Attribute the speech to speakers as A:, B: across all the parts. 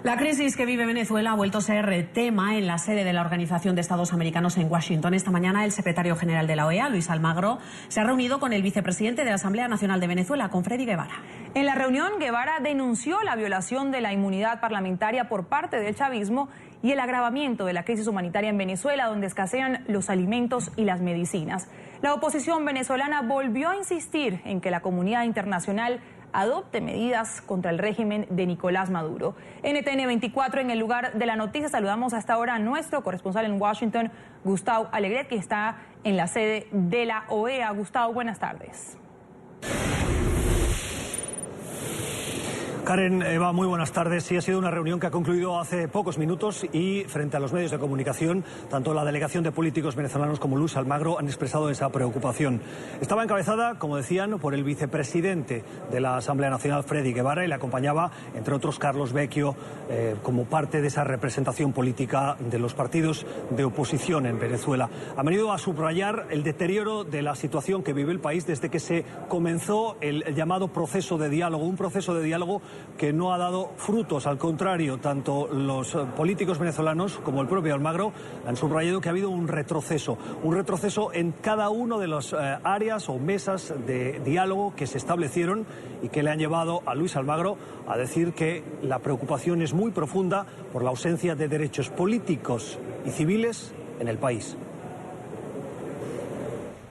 A: La crisis que vive Venezuela ha vuelto a ser tema en la sede de la Organización de Estados Americanos en Washington. Esta mañana el secretario general de la OEA, Luis Almagro, se ha reunido con el vicepresidente de la Asamblea Nacional de Venezuela, con Freddy Guevara.
B: En la reunión, Guevara denunció la violación de la inmunidad parlamentaria por parte del chavismo y el agravamiento de la crisis humanitaria en Venezuela, donde escasean los alimentos y las medicinas. La oposición venezolana volvió a insistir en que la comunidad internacional adopte medidas contra el régimen de Nicolás Maduro. NTN 24, en el lugar de la noticia, saludamos hasta ahora a nuestro corresponsal en Washington, Gustavo Alegret, que está en la sede de la OEA. Gustavo, buenas tardes.
C: Karen, Eva, muy buenas tardes. Sí, ha sido una reunión que ha concluido hace pocos minutos y frente a los medios de comunicación, tanto la delegación de políticos venezolanos como Luis Almagro han expresado esa preocupación. Estaba encabezada, como decían, por el vicepresidente de la Asamblea Nacional, Freddy Guevara, y le acompañaba, entre otros, Carlos Vecchio, como parte de esa representación política de los partidos de oposición en Venezuela. Han venido a subrayar el deterioro de la situación que vive el país desde que se comenzó el llamado proceso de diálogo, un proceso de diálogo que no ha dado frutos. Al contrario, tanto los políticos venezolanos como el propio Almagro han subrayado que ha habido un retroceso en cada una de las áreas o mesas de diálogo que se establecieron y que le han llevado a Luis Almagro a decir que la preocupación es muy profunda por la ausencia de derechos políticos y civiles en el país.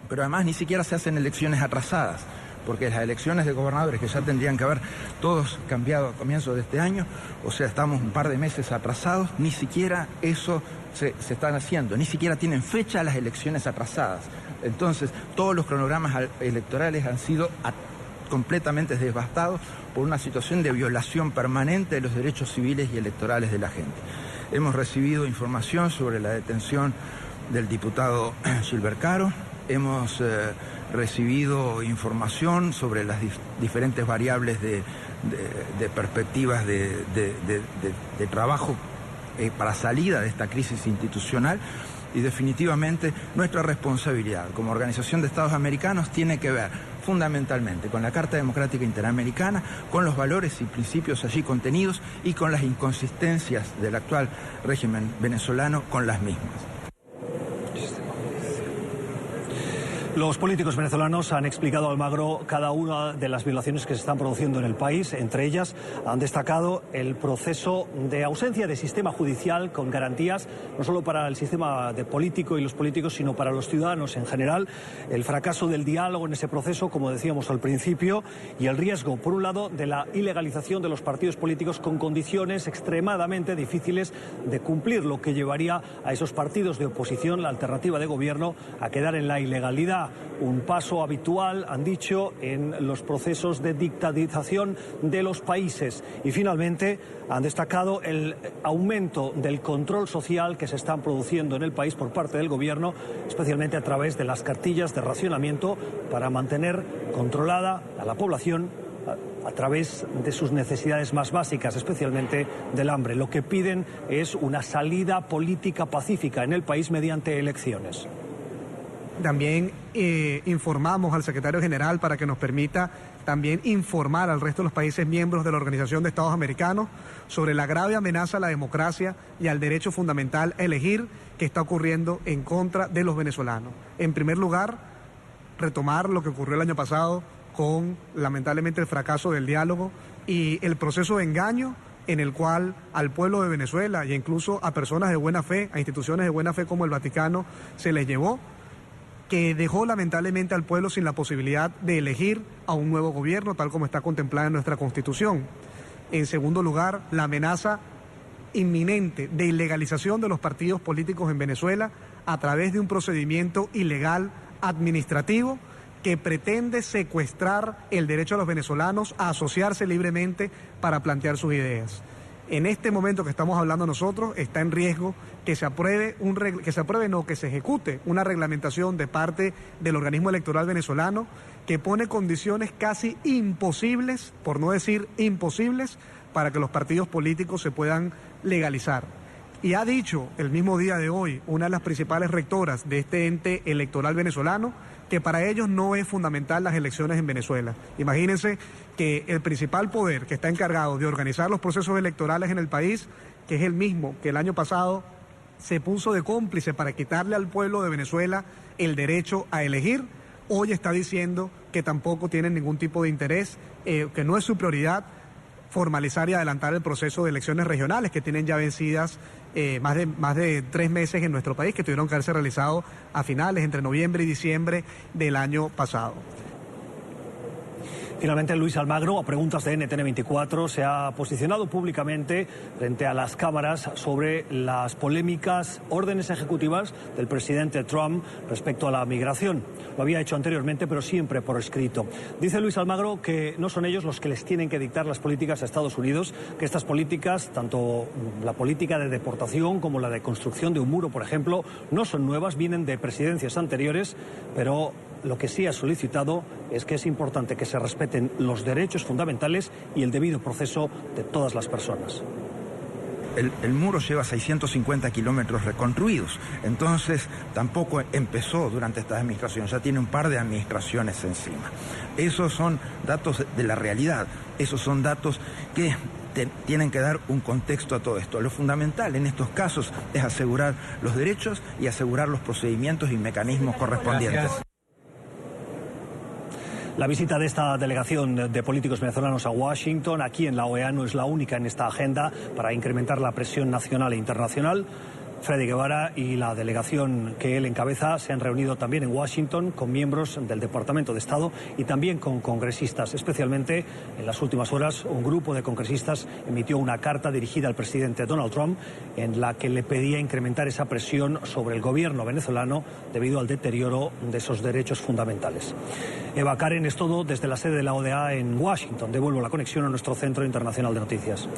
D: Pero además ni siquiera se hacen elecciones atrasadas, porque las elecciones de gobernadores que ya tendrían que haber todos cambiado a comienzos de este año, o sea, estamos un par de meses atrasados, ni siquiera eso se están haciendo, ni siquiera tienen fecha las elecciones atrasadas. Entonces, todos los cronogramas electorales han sido completamente devastados por una situación de violación permanente de los derechos civiles y electorales de la gente. Hemos recibido información sobre la detención del diputado Gilbert Caro, hemos recibido información sobre las diferentes variables de perspectivas de trabajo para salida de esta crisis institucional, y definitivamente nuestra responsabilidad como Organización de Estados Americanos tiene que ver fundamentalmente con la Carta Democrática Interamericana, con los valores y principios allí contenidos y con las inconsistencias del actual régimen venezolano con las mismas.
C: Los políticos venezolanos han explicado a Almagro cada una de las violaciones que se están produciendo en el país. Entre ellas han destacado el proceso de ausencia de sistema judicial con garantías, no solo para el sistema político y los políticos, sino para los ciudadanos en general, el fracaso del diálogo en ese proceso, como decíamos al principio, y el riesgo, por un lado, de la ilegalización de los partidos políticos con condiciones extremadamente difíciles de cumplir, lo que llevaría a esos partidos de oposición, la alternativa de gobierno, a quedar en la ilegalidad. Un paso habitual, han dicho, en los procesos de dictatización de los países. Y finalmente han destacado el aumento del control social que se están produciendo en el país por parte del gobierno, especialmente a través de las cartillas de racionamiento para mantener controlada a la población a través de sus necesidades más básicas, especialmente del hambre. Lo que piden es una salida política pacífica en el país mediante elecciones.
E: También informamos al secretario general para que nos permita también informar al resto de los países miembros de la Organización de Estados Americanos sobre la grave amenaza a la democracia y al derecho fundamental a elegir que está ocurriendo en contra de los venezolanos. En primer lugar, retomar lo que ocurrió el año pasado con, lamentablemente, el fracaso del diálogo y el proceso de engaño en el cual al pueblo de Venezuela e incluso a personas de buena fe, a instituciones de buena fe como el Vaticano, se les llevó, que dejó lamentablemente al pueblo sin la posibilidad de elegir a un nuevo gobierno, tal como está contemplada en nuestra Constitución. En segundo lugar, la amenaza inminente de ilegalización de los partidos políticos en Venezuela a través de un procedimiento ilegal administrativo que pretende secuestrar el derecho a los venezolanos a asociarse libremente para plantear sus ideas. En este momento que estamos hablando nosotros, está en riesgo que se ejecute una reglamentación de parte del organismo electoral venezolano que pone condiciones casi imposibles, por no decir imposibles, para que los partidos políticos se puedan legalizar. Y ha dicho el mismo día de hoy una de las principales rectoras de este ente electoral venezolano que para ellos no es fundamental las elecciones en Venezuela. Imagínense que el principal poder que está encargado de organizar los procesos electorales en el país, que es el mismo que el año pasado se puso de cómplice para quitarle al pueblo de Venezuela el derecho a elegir, hoy está diciendo que tampoco tienen ningún tipo de interés, que no es su prioridad formalizar y adelantar el proceso de elecciones regionales que tienen ya vencidas más de 3 meses en nuestro país, que tuvieron que haberse realizado a finales, entre noviembre y diciembre del año pasado.
C: Finalmente, Luis Almagro, a preguntas de NTN24, se ha posicionado públicamente frente a las cámaras sobre las polémicas órdenes ejecutivas del presidente Trump respecto a la migración. Lo había hecho anteriormente, pero siempre por escrito. Dice Luis Almagro que no son ellos los que les tienen que dictar las políticas a Estados Unidos, que estas políticas, tanto la política de deportación como la de construcción de un muro, por ejemplo, no son nuevas, vienen de presidencias anteriores, pero lo que sí ha solicitado es que es importante que se respeten los derechos fundamentales y el debido proceso de todas las personas.
D: El muro lleva 650 kilómetros reconstruidos, entonces tampoco empezó durante esta administración, ya tiene un par de administraciones encima. Esos son datos de la realidad, esos son datos que tienen que dar un contexto a todo esto. Lo fundamental en estos casos es asegurar los derechos y asegurar los procedimientos y mecanismos correspondientes.
C: Gracias. La visita de esta delegación de políticos venezolanos a Washington, aquí en la OEA, no es la única en esta agenda para incrementar la presión nacional e internacional. Freddy Guevara y la delegación que él encabeza se han reunido también en Washington con miembros del Departamento de Estado y también con congresistas. Especialmente en las últimas horas, un grupo de congresistas emitió una carta dirigida al presidente Donald Trump en la que le pedía incrementar esa presión sobre el gobierno venezolano debido al deterioro de esos derechos fundamentales. Eva Karen, es todo desde la sede de la ODA en Washington. Devuelvo la conexión a nuestro Centro Internacional de Noticias.